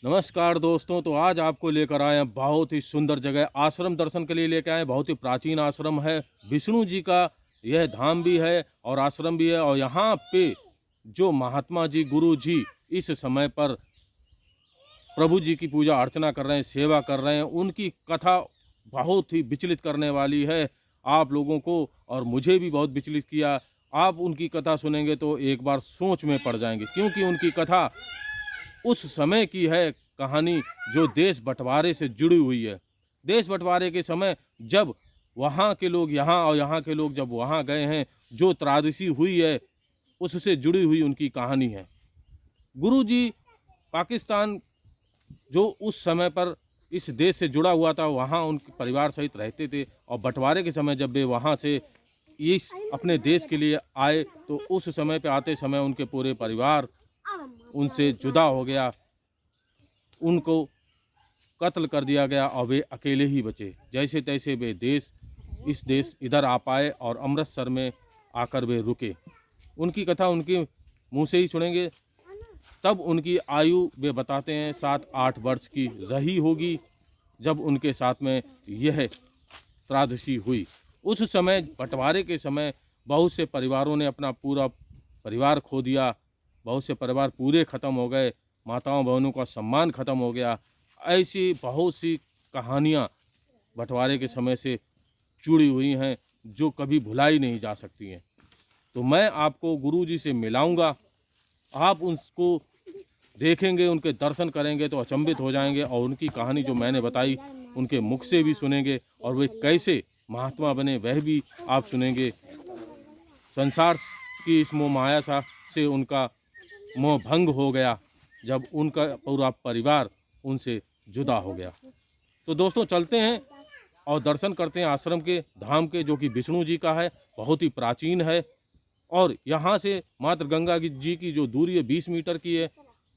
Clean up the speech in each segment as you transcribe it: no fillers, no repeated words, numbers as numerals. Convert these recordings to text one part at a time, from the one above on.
नमस्कार दोस्तों। तो आज आपको लेकर आए हैं बहुत ही सुंदर जगह, आश्रम दर्शन के लिए लेकर आए हैं। बहुत ही प्राचीन आश्रम है, विष्णु जी का यह धाम भी है और आश्रम भी है। और यहाँ पे जो महात्मा जी, गुरु जी इस समय पर प्रभु जी की पूजा अर्चना कर रहे हैं, सेवा कर रहे हैं, उनकी कथा बहुत ही विचलित करने वाली है आप लोगों को, और मुझे भी बहुत विचलित किया। आप उनकी कथा सुनेंगे तो एक बार सोच में पड़ जाएंगे, क्योंकि उनकी कथा उस समय की है कहानी जो देश बंटवारे से जुड़ी हुई है। देश बंटवारे के समय जब वहाँ के लोग यहाँ और यहाँ के लोग जब वहाँ गए हैं, जो त्रासदी हुई है उससे जुड़ी हुई उनकी कहानी है। गुरु जी पाकिस्तान जो उस समय पर इस देश से जुड़ा हुआ था, वहाँ उनके परिवार सहित रहते थे, और बंटवारे के समय जब वे वहाँ से इस अपने देश के लिए आए तो उस समय पे आते समय उनके पूरे परिवार उनसे जुदा हो गया, उनको कत्ल कर दिया गया और वे अकेले ही बचे। जैसे तैसे वे इस देश इधर आ पाए और अमृतसर में आकर वे रुके। उनकी कथा उनके मुंह से ही सुनेंगे। तब उनकी आयु वे बताते हैं 7-8 वर्ष की रही होगी जब उनके साथ में यह त्रासदी हुई। उस समय बंटवारे के समय बहुत से परिवारों ने अपना पूरा परिवार खो दिया, बहुत से परिवार पूरे ख़त्म हो गए, माताओं बहनों का सम्मान ख़त्म हो गया। ऐसी बहुत सी कहानियाँ बंटवारे के समय से जुड़ी हुई हैं जो कभी भुलाई नहीं जा सकती हैं। तो मैं आपको गुरु जी से मिलाऊंगा, आप उनको देखेंगे, उनके दर्शन करेंगे तो अचंभित हो जाएंगे, और उनकी कहानी जो मैंने बताई उनके मुख से भी सुनेंगे, और वे कैसे महात्मा बने वह भी आप सुनेंगे। संसार की इस मोह माया से उनका मोह भंग हो गया जब उनका पूरा परिवार उनसे जुदा हो गया। तो दोस्तों चलते हैं और दर्शन करते हैं आश्रम के धाम के, जो कि विष्णु जी का है, बहुत ही प्राचीन है। और यहाँ से मात्र गंगा जी की जो दूरी है 20 मीटर की है,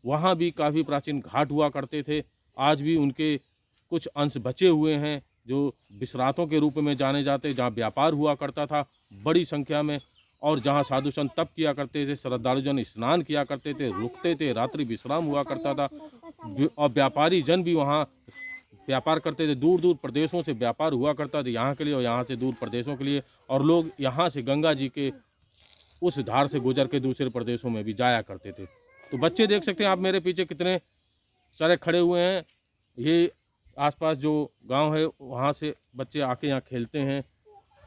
वहाँ भी काफ़ी प्राचीन घाट हुआ करते थे। आज भी उनके कुछ अंश बचे हुए हैं जो विश्रातों के रूप में जाने जाते, जहाँ व्यापार हुआ करता था बड़ी संख्या में, और जहाँ साधु संत तप किया करते थे, श्रद्धालुजन स्नान किया करते थे, रुकते थे, रात्रि विश्राम हुआ करता था, और व्यापारी जन भी वहाँ व्यापार करते थे। दूर दूर प्रदेशों से व्यापार हुआ करता था यहाँ के लिए और यहाँ से दूर प्रदेशों के लिए, और लोग यहाँ से गंगा जी के उस धार से गुजर के दूसरे प्रदेशों में भी जाया करते थे। तो बच्चे देख सकते हैं आप मेरे पीछे कितने सारे खड़े हुए हैं। ये आसपास जो गांव है वहाँ से बच्चे आके यहाँ खेलते हैं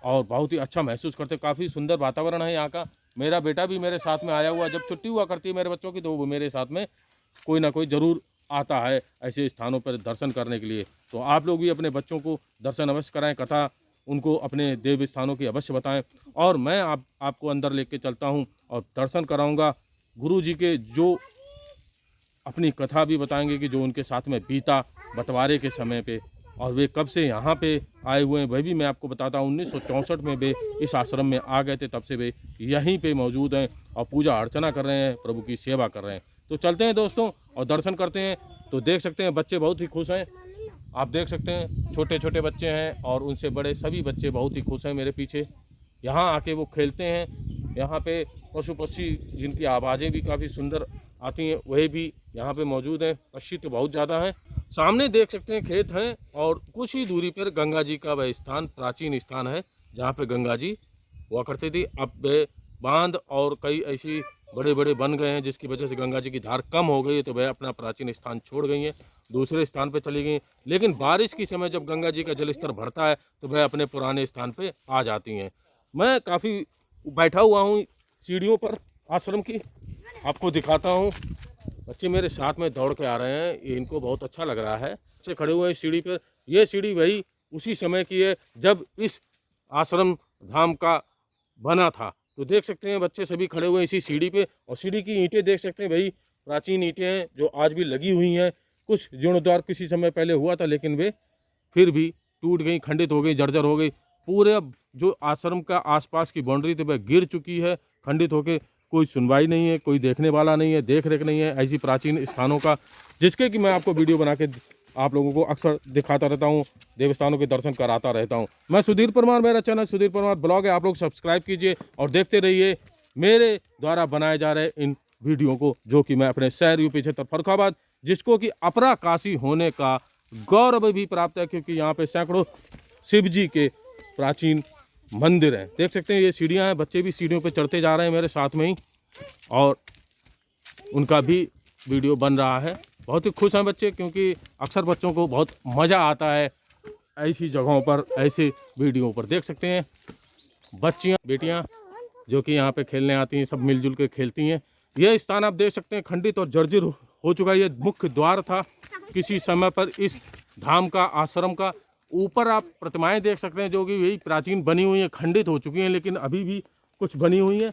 और बहुत ही अच्छा महसूस करते हैं। काफ़ी सुंदर वातावरण है यहाँ का। मेरा बेटा भी मेरे साथ में आया हुआ, जब छुट्टी हुआ करती है मेरे बच्चों की तो वो मेरे साथ में कोई ना कोई ज़रूर आता है ऐसे स्थानों पर दर्शन करने के लिए। तो आप लोग भी अपने बच्चों को दर्शन अवश्य कराएं, कथा उनको अपने देव स्थानों की अवश्य बताएं, और मैं आपको अंदर लेके चलता हूं और दर्शन कराऊंगा। गुरु जी के जो अपनी कथा भी बताएंगे कि जो उनके साथ में बीता बंटवारे के समय पे, और वे कब से यहाँ पे आए हुए हैं वह भी मैं आपको बताता हूँ। 1964 में वे इस आश्रम में आ गए थे, तब से वे यहीं पे मौजूद हैं और पूजा अर्चना कर रहे हैं, प्रभु की सेवा कर रहे हैं। तो चलते हैं दोस्तों और दर्शन करते हैं। तो देख सकते हैं बच्चे बहुत ही खुश हैं, आप देख सकते हैं छोटे छोटे बच्चे हैं और उनसे बड़े सभी बच्चे बहुत ही खुश हैं मेरे पीछे। यहाँ आके वो खेलते हैं। यहाँ पे पशु पक्षी जिनकी आवाज़ें भी काफ़ी सुंदर आती हैं वह भी यहाँ पे मौजूद हैं। पक्षी तो बहुत ज़्यादा हैं। सामने देख सकते हैं खेत हैं और कुछ ही दूरी पर गंगा जी का वह स्थान, प्राचीन स्थान है जहाँ पे गंगा जी हुआ करती थी। अब वह बांध और कई ऐसी बड़े बड़े बन गए हैं जिसकी वजह से गंगा जी की धार कम हो गई है, तो वह अपना प्राचीन स्थान छोड़ गई हैं, दूसरे स्थान पर चली गई। लेकिन बारिश के समय जब गंगा जी का जलस्तर बढ़ता है तो वह अपने पुराने स्थान पे आ जाती हैं। मैं काफ़ी बैठा हुआ हूँ सीढ़ियों पर आश्रम की, आपको दिखाता हूँ। बच्चे मेरे साथ में दौड़ के आ रहे हैं, ये इनको बहुत अच्छा लग रहा है। बच्चे खड़े हुए हैं सीढ़ी पर। यह सीढ़ी वही उसी समय की है जब इस आश्रम धाम का बना था। तो देख सकते हैं बच्चे सभी खड़े हुए हैं इसी सीढ़ी पे, और सीढ़ी की ईंटें देख सकते हैं वही प्राचीन ईंटें हैं जो आज भी लगी हुई हैं। कुछ जीर्णोद्धार किसी समय पहले हुआ था लेकिन वे फिर भी टूट गई, खंडित हो गई, जर्जर हो गई। पूरे अब जो आश्रम का आसपास की बाउंड्री थी वह गिर चुकी है, खंडित होकर। कोई सुनवाई नहीं है, कोई देखने वाला नहीं है, देख रेख नहीं है ऐसी प्राचीन स्थानों का, जिसके कि मैं आपको वीडियो बना के आप लोगों को अक्सर दिखाता रहता हूँ, देवस्थानों के दर्शन कराता रहता हूँ। मैं सुधीर परमार, मेरा चैनल सुधीर परमार ब्लॉग है, आप लोग सब्सक्राइब कीजिए और देखते रहिए मेरे द्वारा बनाए जा रहे इन वीडियो को, जो कि मैं अपने शहर यूपी क्षेत्र फर्रुखाबाद, जिसको कि अपरा काशी होने का गौरव भी प्राप्त है, क्योंकि यहाँ पे सैकड़ों शिव जी के प्राचीन मंदिर हैं। देख सकते हैं ये सीढ़ियाँ हैं, बच्चे भी सीढ़ियों पे चढ़ते जा रहे हैं मेरे साथ में ही, और उनका भी वीडियो बन रहा है। बहुत ही खुश हैं बच्चे, क्योंकि अक्सर बच्चों को बहुत मज़ा आता है ऐसी जगहों पर, ऐसे वीडियो पर। देख सकते हैं बच्चियाँ बेटियाँ जो कि यहाँ पे खेलने आती हैं, सब मिलजुल के खेलती हैं। यह स्थान आप देख सकते हैं खंडित और जर्जर हो चुका है। ये मुख्य द्वार था किसी समय पर इस धाम का, आश्रम का। ऊपर आप प्रतिमाएं देख सकते हैं जो कि यही प्राचीन बनी हुई हैं, खंडित हो चुकी हैं, लेकिन अभी भी कुछ बनी हुई हैं।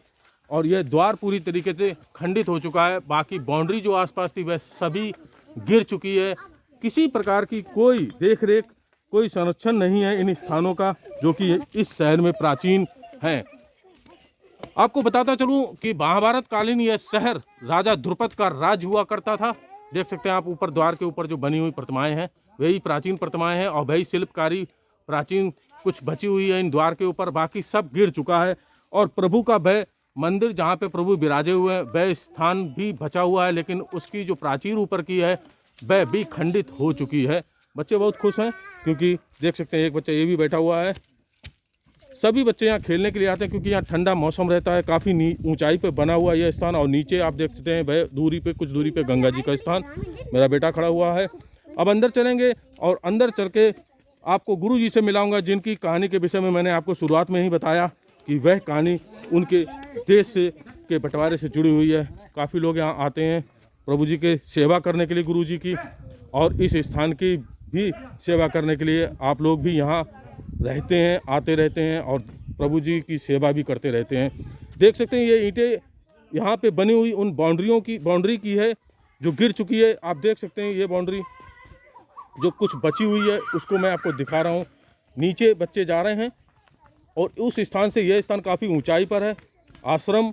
और यह द्वार पूरी तरीके से खंडित हो चुका है। बाकी बाउंड्री जो आसपास थी वह सभी गिर चुकी है। किसी प्रकार की कोई देख रेख, कोई संरक्षण नहीं है इन स्थानों का, जो कि इस शहर में प्राचीन हैं। आपको बताता चलूं कि महाभारत कालीन यह शहर राजा द्रुपद का राज हुआ करता था। देख सकते हैं आप ऊपर द्वार के ऊपर जो बनी हुई प्रतिमाएं हैं वही प्राचीन प्रतिमाएं हैं, और वही शिल्पकारी प्राचीन कुछ बची हुई है इन द्वार के ऊपर। बाकी सब गिर चुका है। और प्रभु का वह मंदिर जहाँ पे प्रभु विराजे हुए हैं वह स्थान भी बचा हुआ है, लेकिन उसकी जो प्राचीर ऊपर की है वह भी खंडित हो चुकी है। बच्चे बहुत खुश हैं, क्योंकि देख सकते हैं एक बच्चा ये भी बैठा हुआ है। सभी बच्चे यहाँ खेलने के लिए आते हैं, क्योंकि यहाँ ठंडा मौसम रहता है। काफ़ी ऊंचाई पे बना हुआ यह स्थान, और नीचे आप देख सकते हैं वह दूरी पे, कुछ दूरी पे गंगा जी का स्थान। मेरा बेटा खड़ा हुआ है। अब अंदर चलेंगे, और अंदर चल के आपको गुरु जी से मिलाऊंगा, जिनकी कहानी के विषय में मैंने आपको शुरुआत में ही बताया कि वह कहानी उनके देश से के बंटवारे से जुड़ी हुई है। काफ़ी लोग यहाँ आते हैं प्रभु जी के सेवा करने के लिए, गुरु जी की, और इस स्थान की भी सेवा करने के लिए आप लोग भी यहाँ रहते हैं, आते रहते हैं, और प्रभु जी की सेवा भी करते रहते हैं। देख सकते हैं ये ईंटें यहाँ पे बनी हुई उन बाउंड्री की है जो गिर चुकी है। आप देख सकते हैं ये बाउंड्री जो कुछ बची हुई है उसको मैं आपको दिखा रहा हूँ। नीचे बच्चे जा रहे हैं, और उस स्थान से यह स्थान काफ़ी ऊंचाई पर है। आश्रम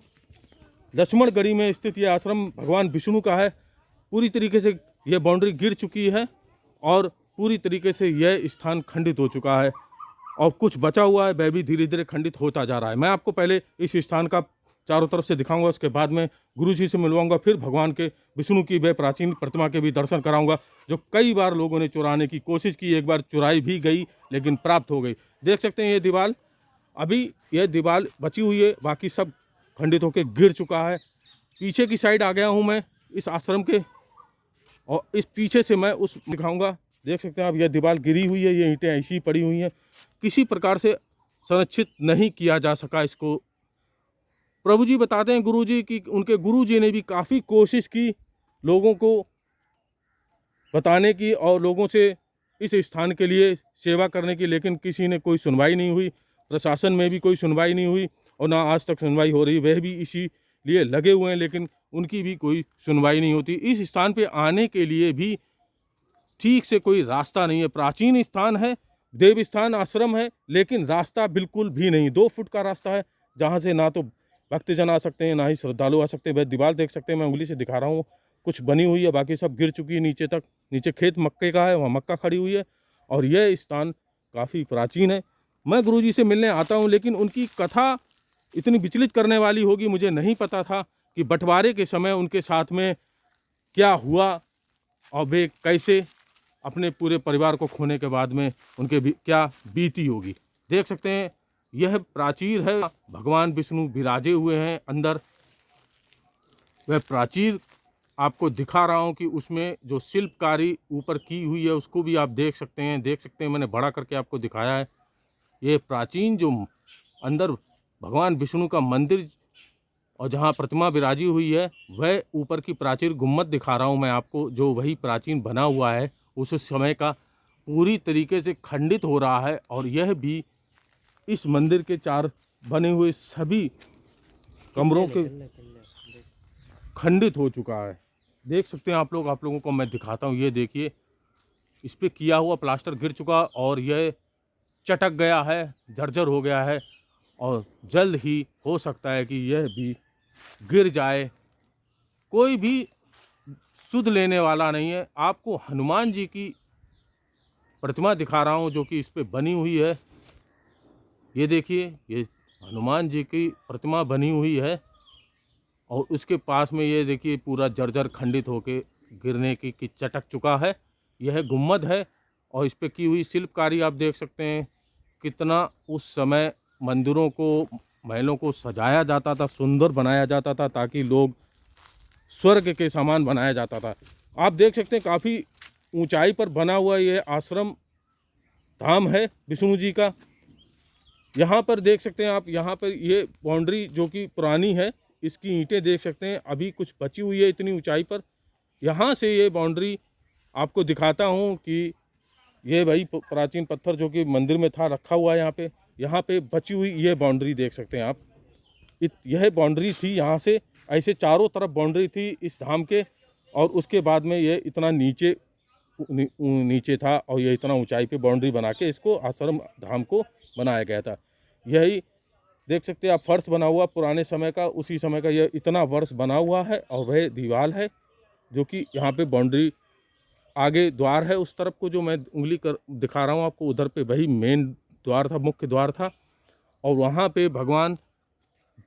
लक्ष्मणगढ़ी में स्थित यह आश्रम भगवान विष्णु का है। पूरी तरीके से यह बाउंड्री गिर चुकी है, और पूरी तरीके से यह स्थान खंडित हो चुका है, और कुछ बचा हुआ है वह भी धीरे धीरे खंडित होता जा रहा है। मैं आपको पहले इस स्थान का चारों तरफ से दिखाऊंगा, उसके बाद में गुरु जी से मिलवाऊंगा, फिर भगवान के विष्णु की वह प्राचीन प्रतिमा के भी दर्शन कराऊंगा, जो कई बार लोगों ने चुराने की कोशिश की। एक बार चुराई भी गई, लेकिन प्राप्त हो गई। देख सकते हैं ये दीवार, अभी यह दीवार बची हुई है, बाकी सब खंडित होकर गिर चुका है। पीछे की साइड आ गया हूँ मैं इस आश्रम के, और इस पीछे से मैं उस दिखाऊंगा। देख सकते हैं आप यह दीवार गिरी हुई है, ये ईंटें ऐसी पड़ी हुई हैं, किसी प्रकार से संरक्षित नहीं किया जा सका इसको। प्रभु जी बताते हैं गुरु जी की उनके गुरु जी ने भी काफ़ी कोशिश की लोगों को बताने की, और लोगों से इस स्थान के लिए सेवा करने की, लेकिन किसी ने कोई सुनवाई नहीं हुई। प्रशासन में भी कोई सुनवाई नहीं हुई, और ना आज तक सुनवाई हो रही। वह भी इसी लिए लगे हुए हैं, लेकिन उनकी भी कोई सुनवाई नहीं होती। इस स्थान पे आने के लिए भी ठीक से कोई रास्ता नहीं है। प्राचीन स्थान है, देव स्थान आश्रम है, लेकिन रास्ता बिल्कुल भी नहीं। 2 फुट का रास्ता है, जहाँ से ना तो भक्तजन आ सकते हैं, ना ही श्रद्धालु आ सकते हैं। वह दीवार देख सकते हैं, मैं उंगली से दिखा रहा हूँ, कुछ बनी हुई है, बाकी सब गिर चुकी है नीचे तक। नीचे खेत मक्के का है, वहाँ मक्का खड़ी हुई है, और यह स्थान काफ़ी प्राचीन है। मैं गुरु जी से मिलने आता हूँ, लेकिन उनकी कथा इतनी विचलित करने वाली होगी, मुझे नहीं पता था कि बंटवारे के समय उनके साथ में क्या हुआ, और वे कैसे अपने पूरे परिवार को खोने के बाद में उनके भी क्या बीती होगी। देख सकते हैं यह प्राचीर है, भगवान विष्णु विराजे हुए हैं अंदर। वह प्राचीर आपको दिखा रहा हूँ कि उसमें जो शिल्पकारी ऊपर की हुई है उसको भी आप देख सकते हैं। देख सकते हैं मैंने बड़ा करके आपको दिखाया है। ये प्राचीन जो अंदर भगवान विष्णु का मंदिर और जहाँ प्रतिमा विराजी हुई है, वह ऊपर की प्राचीर गुम्मद दिखा रहा हूँ मैं आपको, जो वही प्राचीन बना हुआ है उस समय का, पूरी तरीके से खंडित हो रहा है। और यह भी इस मंदिर के 4 बने हुए सभी कमरों के खंडित हो चुका है। देख सकते हैं आप लोगों को मैं दिखाता हूँ। ये देखिए, इस पे किया हुआ प्लास्टर गिर चुका, और यह चटक गया है, जर्जर हो गया है, और जल्द ही हो सकता है कि यह भी गिर जाए। कोई भी सुध लेने वाला नहीं है। आपको हनुमान जी की प्रतिमा दिखा रहा हूँ जो कि इस पे बनी हुई है। ये देखिए, ये हनुमान जी की प्रतिमा बनी हुई है, और उसके पास में ये देखिए पूरा जर्जर खंडित होके गिरने की चटक चुका है। यह गुम्बद है और इस पे की हुई शिल्पकारी आप देख सकते हैं कितना उस समय मंदिरों को, महलों को सजाया जाता था, सुंदर बनाया जाता था, ताकि लोग स्वर्ग के समान बनाया जाता था। आप देख सकते हैं काफ़ी ऊंचाई पर बना हुआ ये आश्रम धाम है विष्णु जी का। यहाँ पर देख सकते हैं आप, यहाँ पर ये बाउंड्री जो कि पुरानी है, इसकी ईंटें देख सकते हैं अभी कुछ बची हुई है इतनी ऊंचाई पर। यहाँ से ये बाउंड्री आपको दिखाता हूँ कि ये भाई प्राचीन पत्थर जो कि मंदिर में था रखा हुआ है यहाँ पे बची हुई ये बाउंड्री देख सकते हैं आप। यह बाउंड्री थी, यहाँ से ऐसे चारों तरफ बाउंड्री थी इस धाम के, और उसके बाद में ये इतना नीचे था और ये इतना ऊंचाई पे बाउंड्री बना के इसको आश्रम धाम को बनाया गया था। यही देख सकते हैं आप, फर्श बना हुआ पुराने समय का, उसी समय का यह इतना वर्ष बना हुआ है। और वह दीवार है जो कि यहाँ पे बाउंड्री, आगे द्वार है उस तरफ को जो मैं उंगली कर दिखा रहा हूँ आपको, उधर पे वही मेन द्वार था, मुख्य द्वार था। और वहाँ पे भगवान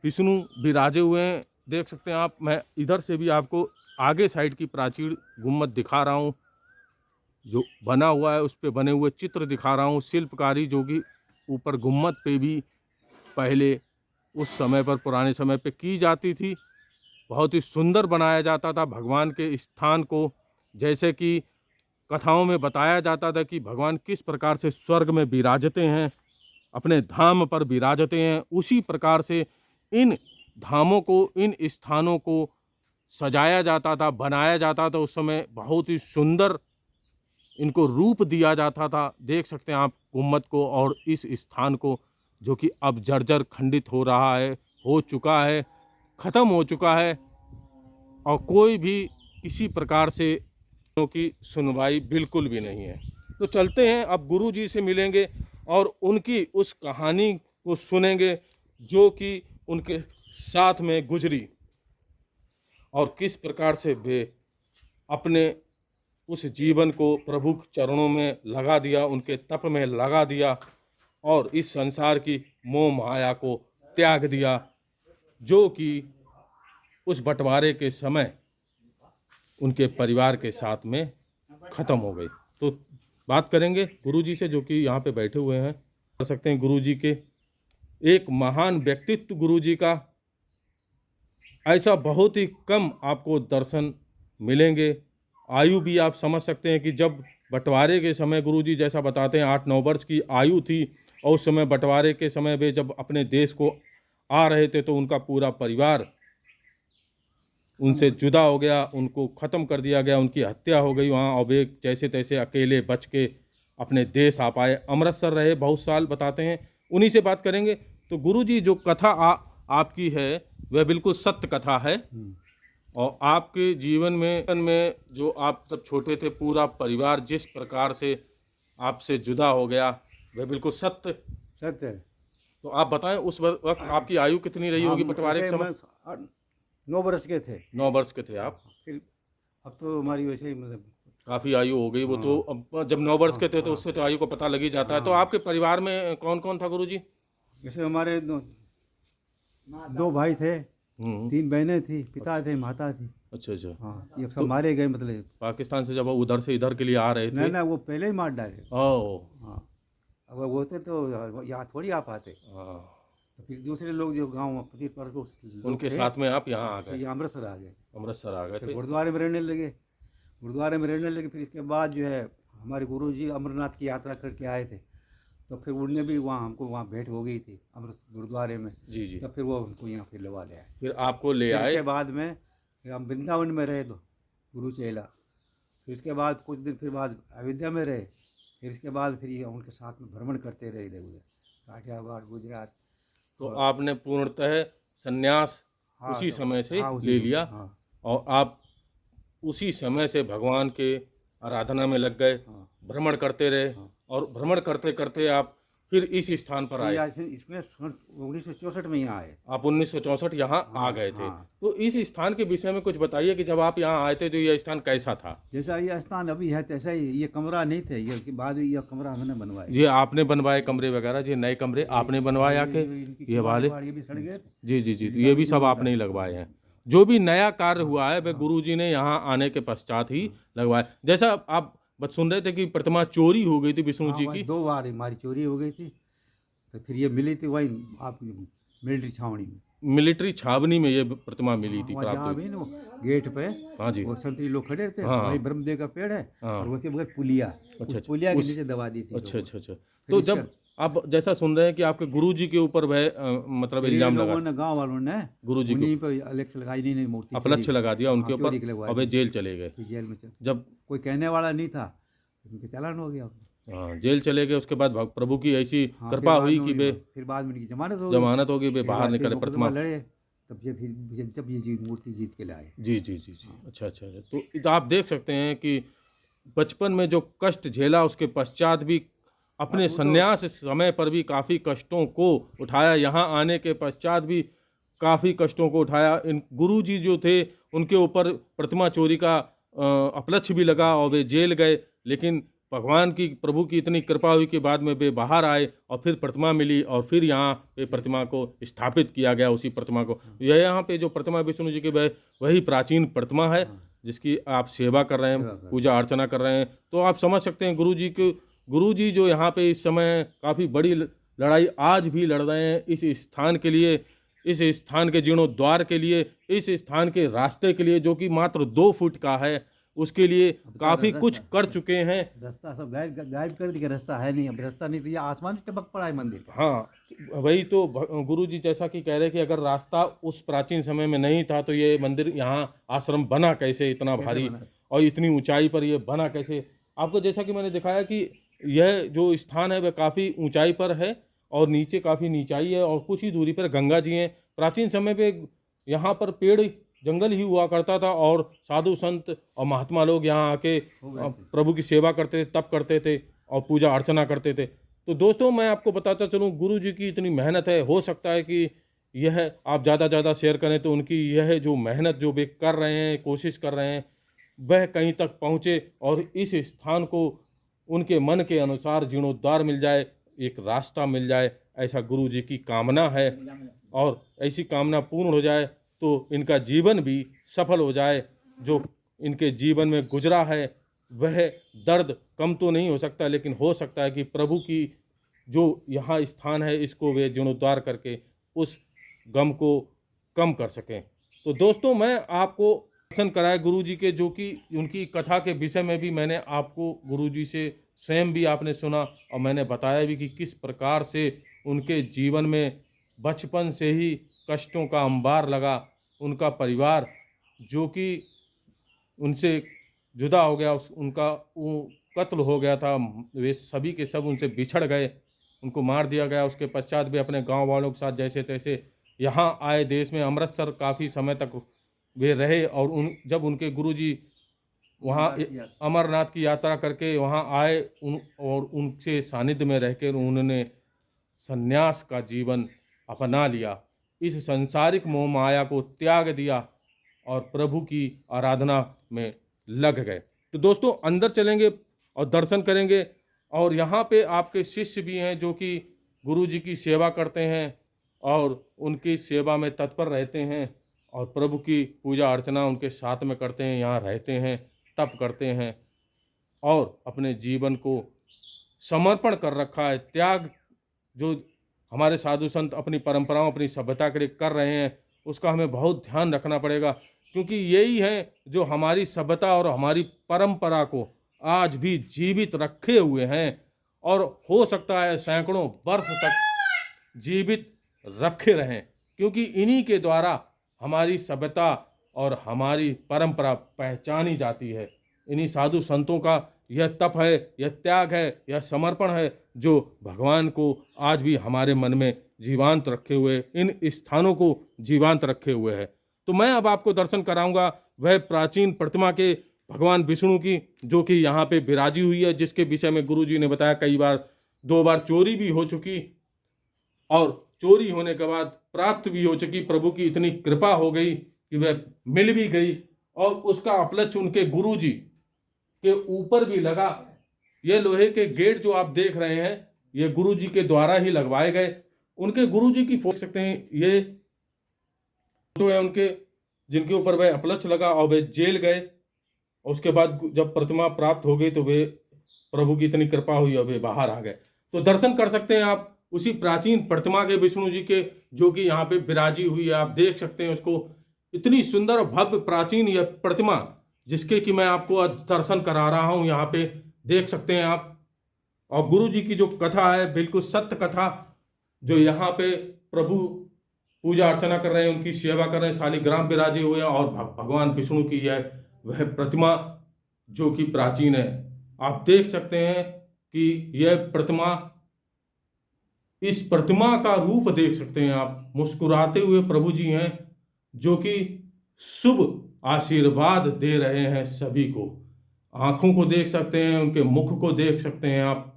विष्णु विराजे हुए हैं, देख सकते हैं आप। मैं इधर से भी आपको आगे साइड की प्राचीन गुम्बद दिखा रहा हूँ जो बना हुआ है, उस पे बने हुए चित्र दिखा रहा हूँ, शिल्पकारी जो कि ऊपर गुम्बद पे भी पहले उस समय पर, पुराने समय पे की जाती थी। बहुत ही सुंदर बनाया जाता था भगवान के स्थान को। जैसे कि कथाओं में बताया जाता था कि भगवान किस प्रकार से स्वर्ग में विराजते हैं, अपने धाम पर विराजते हैं, उसी प्रकार से इन धामों को, इन स्थानों को सजाया जाता था, बनाया जाता था। उस समय बहुत ही सुंदर इनको रूप दिया जाता था। देख सकते हैं आप गुम्बद को और इस स्थान को, जो कि अब जर्जर खंडित हो रहा है, हो चुका है, ख़त्म हो चुका है, और कोई भी किसी प्रकार से की सुनवाई बिल्कुल भी नहीं है। तो चलते हैं, अब गुरु जी से मिलेंगे और उनकी उस कहानी को सुनेंगे जो कि उनके साथ में गुजरी, और किस प्रकार से वे अपने उस जीवन को प्रभु के चरणों में लगा दिया, उनके तप में लगा दिया, और इस संसार की मोह माया को त्याग दिया, जो कि उस बंटवारे के समय उनके परिवार के साथ में ख़त्म हो गई। तो बात करेंगे गुरु जी से, जो कि यहाँ पे बैठे हुए हैं। कर सकते हैं गुरु जी के एक महान व्यक्तित्व, गुरु जी का ऐसा बहुत ही कम आपको दर्शन मिलेंगे। आयु भी आप समझ सकते हैं कि जब बंटवारे के समय गुरु जी जैसा बताते हैं 8-9 वर्ष की आयु थी, और उस समय बंटवारे के समय वे जब अपने देश को आ रहे थे तो उनका पूरा परिवार उनसे जुदा हो गया, उनको ख़त्म कर दिया गया, उनकी हत्या हो गई वहाँ, और वे जैसे तैसे अकेले बच के अपने देश आ पाए। अमृतसर रहे बहुत साल बताते हैं, उन्हीं से बात करेंगे। तो गुरुजी जो कथा आपकी है वह बिल्कुल सत्य कथा है, और आपके जीवन में जो आप जब छोटे थे पूरा परिवार जिस प्रकार से आपसे जुदा हो गया वह बिल्कुल सत्य सत्य है। तो आप बताएं उस वक्त आपकी आयु कितनी रही होगी बंटवारे के समय? 9 वर्ष के थे। 9 वर्ष के थे आप। फिर अब तो हमारी वैसे ही मतलब काफ़ी आयु हो गई वो तो। अब जब 9 वर्ष के थे तो उससे तो आयु को पता लग ही जाता है। तो आपके परिवार में कौन कौन था गुरुजी? जैसे हमारे दो भाई थे, 3 बहनें थी, पिता थे, माता थी। अच्छा अच्छा। हाँ, ये सब मारे गए मतलब। पाकिस्तान से जब वो उधर से इधर के लिए आ रहे थे? ना वो पहले ही मार डाले। ओह हाँ, अगर वो होते तो यहाँ थोड़ी आ पाते। तो फिर दूसरे लोग जो गाँव पति पर उनके साथ में आप यहाँ आ गए? ये अमृतसर आ गए। अमृतसर आ गए थे, गुरुद्वारे में रहने लगे। गुरुद्वारे में रहने लगे। फिर इसके बाद जो है हमारे गुरुजी अमरनाथ की यात्रा करके आए थे, तो फिर उनने भी वहाँ हमको वहाँ भेंट हो गई थी अमृत गुरुद्वारे में। जी जी। तब फिर वो हमको यहाँ फिर लगा ले आए। फिर आपको ले आए? इसके बाद में फिर हम वृंदावन में रहे, तो गुरु चेला। फिर इसके बाद कुछ दिन फिर बाद अयोध्या में रहे। फिर इसके बाद फिर ये उनके साथ में भ्रमण करते रहे इधर उधर, काठियावाड़, गुजरात। तो आपने पूर्णतः संन्यास उसी समय से ले लिया, और आप उसी समय से भगवान के आराधना में लग गए, भ्रमण करते रहे, और भ्रमण करते करते आप फिर इस स्थान पर आए। इसमें 1964 में यहाँ आए। आप 1964 यहाँ आ गए थे। तो इस स्थान के विषय में कुछ बताइए कि जब आप यहाँ आए थे तो यह स्थान कैसा था? जैसा ये स्थान अभी है तैसा ही। ये कमरा नहीं थे, ये बाद में ये कमरा हमने बनवाया। ये आपने बनवाए कमरे वगैरह? ये नए कमरे आपने बनवाए आके? ये वाले ये भी सड़ गए। जी जी जी, ये भी सब आपने ही लगवाए हैं। जो भी नया कार्य हुआ है वह गुरुजी ने यहाँ आने के पश्चात ही लगवाया। जैसा आप बस सुन रहे थे कि प्रतिमा चोरी हो गई थी विष्णु हाँ जी वही की, 2 बार हमारी चोरी हो गई थी, तो फिर ये मिली थी वही आप मिलिट्री छावनी में। मिलिट्री छावनी में ये प्रतिमा मिली हाँ, थी, वहाँ प्राप्त जहाँ हुई भी थी। ना वो गेट पे हाँ जी। वो संतरी लोग खड़े थे, हाँ, वही हाँ। ब्रह्मदेव का पेड़ है हाँ। और उसके बगैर पुलिया, अच्छा, उस अच्छा। पुलिया के उस नीचे दबा दी थी अच्छा, लोगों ने। अच्छा, अच्छा। फिर तो इसका जब आप जैसा सुन रहे हैं कि आपके गुरुजी के ऊपर वह मतलब फिर इन इल्ज़ाम लगा लोगों था, ने गांव वालों ने गुरुजी के उन्हीं ऊपर पर अलेक्स लगाई, नहीं मूर्ति चोरी, अपलक्ष्य लगा दिया उनके हाँ ऊपर चोरी के लगवा और वे दी, जेल चले गए। फिर जेल में चल, जब कोई कहने वाला नहीं था, उनके चालान हो गया। जेल चले गए, उसके बाद प्रभु की ऐसी हाँ फिर कृपा बाद हुई में कि वे फिर बाद में इनकी जमानत हो गई, जमानत हो गई, वे फिर बाहर बाद फिर निकले मुकदमा प्रतिमा। लड़े, तब ये फिर जब ये जी मूर्ति जीत के लाए। जी, जी, जी, जी। अच्छा, अच्छा, अच्छा। तो आप देख सकते हैं कि बचपन में जो कष्ट झेला उसके पश्चात भी अपने वो तो संन्यास समय पर भी काफ़ी कष्टों को उठाया, यहाँ आने के पश्चात भी काफ़ी कष्टों को उठाया। इन गुरुजी जो थे उनके ऊपर प्रतिमा चोरी का अपलक्ष्य भी लगा और वे जेल गए, लेकिन भगवान की प्रभु की इतनी कृपा हुई कि बाद में वे बाहर आए और फिर प्रतिमा मिली और फिर यहाँ पे प्रतिमा को स्थापित किया गया, उसी प्रतिमा को। यह यहाँ पे जो प्रतिमा विष्णु जी की वही प्राचीन प्रतिमा है जिसकी आप सेवा कर रहे हैं, सेवा कर, पूजा अर्चना कर रहे हैं। तो आप समझ सकते हैं गुरुजी जो यहाँ पे इस समय काफ़ी बड़ी लड़ाई आज भी लड़ रहे हैं इस स्थान के लिए, इस स्थान के जीर्णोद्धार के लिए, इस स्थान के रास्ते के लिए जो कि मात्र 2 फुट का है, उसके लिए काफ़ी कुछ कर चुके हैं। रास्ता सब गायब कर दिया, रास्ता है नहीं, अब रास्ता नहीं तो ये आसमान से टपक पड़ा है मंदिर का। हाँ, वही तो गुरुजी जैसा कि कह रहे हैं कि अगर रास्ता उस प्राचीन समय में नहीं था तो ये मंदिर यहाँ आश्रम बना कैसे इतना कैसे भारी बना? और इतनी ऊंचाई पर ये बना कैसे। आपको जैसा कि मैंने दिखाया कि यह जो स्थान है वह काफ़ी ऊंचाई पर है और नीचे काफ़ी नीचाई है और कुछ ही दूरी पर गंगा जी हैं। प्राचीन समय पे यहाँ पर पेड़ जंगल ही हुआ करता था और साधु संत और महात्मा लोग यहाँ आके प्रभु की सेवा करते थे, तप करते थे और पूजा अर्चना करते थे। तो दोस्तों मैं आपको बताता चलूँ गुरु जी की इतनी मेहनत है, हो सकता है कि यह आप ज़्यादा शेयर करें तो उनकी यह जो मेहनत जो वे कर रहे हैं, कोशिश कर रहे हैं, वह कहीं तक पहुँचे और इस स्थान को उनके मन के अनुसार जीर्णोद्धार मिल जाए, एक रास्ता मिल जाए, ऐसा गुरु जी की कामना है। और ऐसी कामना पूर्ण हो जाए तो इनका जीवन भी सफल हो जाए। जो इनके जीवन में गुजरा है वह दर्द कम तो नहीं हो सकता, लेकिन हो सकता है कि प्रभु की जो यहाँ स्थान है इसको वे जीर्णोद्धार करके उस गम को कम कर सकें। तो दोस्तों मैं आपको दर्शन कराए गुरु जी के, जो कि उनकी कथा के विषय में भी मैंने आपको गुरु जी से स्वयं भी आपने सुना और मैंने बताया भी कि किस प्रकार से उनके जीवन में बचपन से ही कष्टों का अंबार लगा। उनका परिवार जो कि उनसे जुदा हो गया, उनका कत्ल हो गया था, वे सभी के सब उनसे बिछड़ गए, उनको मार दिया गया। उसके पश्चात भी अपने गांव वालों के साथ जैसे तैसे यहाँ आए देश में, अमृतसर काफ़ी समय तक वे रहे और जब उनके गुरुजी वहाँ अमरनाथ की यात्रा करके वहाँ आए और उनसे सानिध्य में रहकर उन्होंने सन्यास का जीवन अपना लिया, इस सांसारिक मोह माया को त्याग दिया और प्रभु की आराधना में लग गए। तो दोस्तों अंदर चलेंगे और दर्शन करेंगे और यहाँ पे आपके शिष्य भी हैं जो कि गुरु जी की सेवा करते हैं और उनकी सेवा में तत्पर रहते हैं और प्रभु की पूजा अर्चना उनके साथ में करते हैं, यहाँ रहते हैं, तप करते हैं और अपने जीवन को समर्पण कर रखा है। त्याग जो हमारे साधु संत अपनी परंपराओं, अपनी सभ्यता के लिए कर रहे हैं उसका हमें बहुत ध्यान रखना पड़ेगा, क्योंकि यही है जो हमारी सभ्यता और हमारी परंपरा को आज भी जीवित रखे हुए हैं और हो सकता है सैकड़ों वर्ष तक जीवित रखे रहें, क्योंकि इन्हीं के द्वारा हमारी सभ्यता और हमारी परंपरा पहचानी जाती है। इन्हीं साधु संतों का यह तप है, यह त्याग है, यह समर्पण है जो भगवान को आज भी हमारे मन में जीवांत रखे हुए, इन स्थानों को जीवांत रखे हुए है। तो मैं अब आपको दर्शन कराऊंगा वह प्राचीन प्रतिमा के भगवान विष्णु की, जो कि यहाँ पे विराजी हुई है, जिसके विषय में गुरुजी ने बताया कई बार 2 बार चोरी भी हो चुकी और चोरी होने के बाद प्राप्त भी हो चुकी। प्रभु की इतनी कृपा हो गई कि वह मिल भी गई और उसका अपलक्ष्य उनके गुरुजी के ऊपर भी लगा। ये लोहे के गेट जो आप देख रहे हैं ये गुरुजी के द्वारा ही लगवाए गए। उनके गुरुजी की फोटो देख सकते हैं, ये फोटो है उनके जिनके ऊपर वह अपलक्ष लगा और वे जेल गए। और उसके बाद जब प्रतिमा प्राप्त हो गई तो वे प्रभु की इतनी कृपा हुई और वे बाहर आ गए। तो दर्शन कर सकते हैं आप उसी प्राचीन प्रतिमा के, विष्णु जी के, जो कि यहाँ पे विराजी हुई है। आप देख सकते हैं उसको, इतनी सुंदर और भव्य प्राचीन यह प्रतिमा, जिसके कि मैं आपको आज दर्शन करा रहा हूँ, यहाँ पे देख सकते हैं आप। और गुरु जी की जो कथा है, बिल्कुल सत्य कथा, जो यहाँ पे प्रभु पूजा अर्चना कर रहे हैं, उनकी सेवा कर रहे हैं, शालिग्राम विराजे हुए हैं, और भगवान विष्णु की यह वह प्रतिमा जो कि प्राचीन है। आप देख सकते हैं कि यह प्रतिमा, इस प्रतिमा का रूप देख सकते हैं आप। मुस्कुराते हुए प्रभु जी हैं, जो कि शुभ आशीर्वाद दे रहे हैं सभी को। आंखों को देख सकते हैं, उनके मुख को देख सकते हैं आप।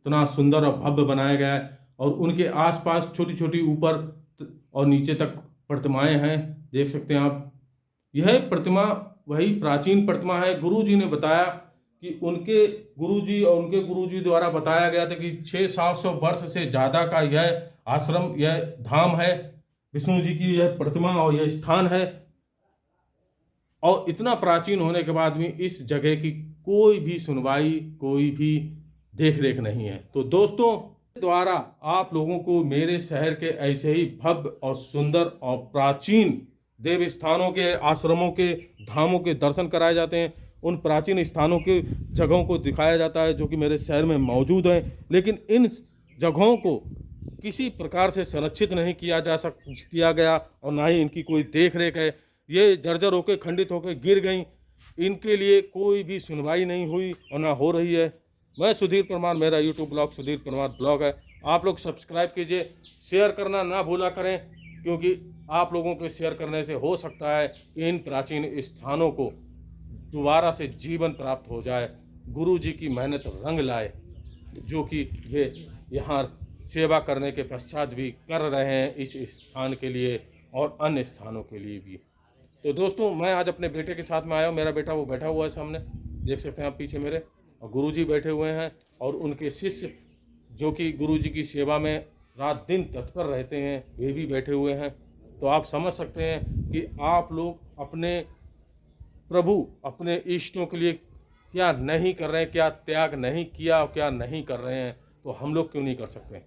इतना सुंदर और भव्य बनाया गया है। और उनके आसपास छोटी छोटी ऊपर और नीचे तक प्रतिमाएं हैं, देख सकते हैं आप। यह प्रतिमा वही प्राचीन प्रतिमा है। गुरु जी ने बताया कि उनके गुरुजी और उनके गुरुजी द्वारा बताया गया था कि 600-700 वर्ष से ज़्यादा का यह आश्रम, यह धाम है, विष्णु जी की यह प्रतिमा और यह स्थान है। और इतना प्राचीन होने के बाद भी इस जगह की कोई भी सुनवाई, कोई भी देख रेख नहीं है। तो दोस्तों द्वारा आप लोगों को मेरे शहर के ऐसे ही भव्य और सुंदर और प्राचीन देव स्थानों के, आश्रमों के, धामों के दर्शन कराए जाते हैं। उन प्राचीन स्थानों के जगहों को दिखाया जाता है जो कि मेरे शहर में मौजूद हैं। लेकिन इन जगहों को किसी प्रकार से संरक्षित नहीं किया गया, और ना ही इनकी कोई देख रेख है। ये जर्जर होकर, खंडित होकर गिर गई, इनके लिए कोई भी सुनवाई नहीं हुई और ना हो रही है। मैं सुधीर परमार, मेरा YouTube blog Sudhir Parmar blog है। आप लोग सब्सक्राइब कीजिए, शेयर करना ना भूला करें, क्योंकि आप लोगों के शेयर करने से हो सकता है इन प्राचीन स्थानों को दोबारा से जीवन प्राप्त हो जाए, गुरु जी की मेहनत रंग लाए, जो कि वे यहाँ सेवा करने के पश्चात भी कर रहे हैं इस स्थान के लिए और अन्य स्थानों के लिए भी। तो दोस्तों मैं आज अपने बेटे के साथ में आया हूँ। मेरा बेटा वो बैठा हुआ है सामने, देख सकते हैं आप पीछे मेरे, और गुरु जी बैठे हुए हैं, और उनके शिष्य जो कि गुरु जी की सेवा में रात दिन तत्पर रहते हैं, वे भी बैठे हुए हैं। तो आप समझ सकते हैं कि आप लोग अपने प्रभु, अपने इष्टों के लिए क्या नहीं कर रहे हैं, क्या त्याग नहीं किया और क्या नहीं कर रहे हैं, तो हम लोग क्यों नहीं कर सकते।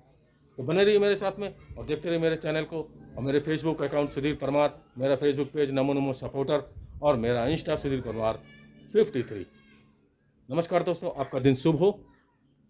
तो बने रहिए मेरे साथ में और देखते रहिए मेरे चैनल को और मेरे फेसबुक अकाउंट सुधीर परमार, मेरा Facebook page Namo Namo supporter, और मेरा इंस्टा सुधीर परमार 53। नमस्कार दोस्तों, आपका दिन शुभ हो।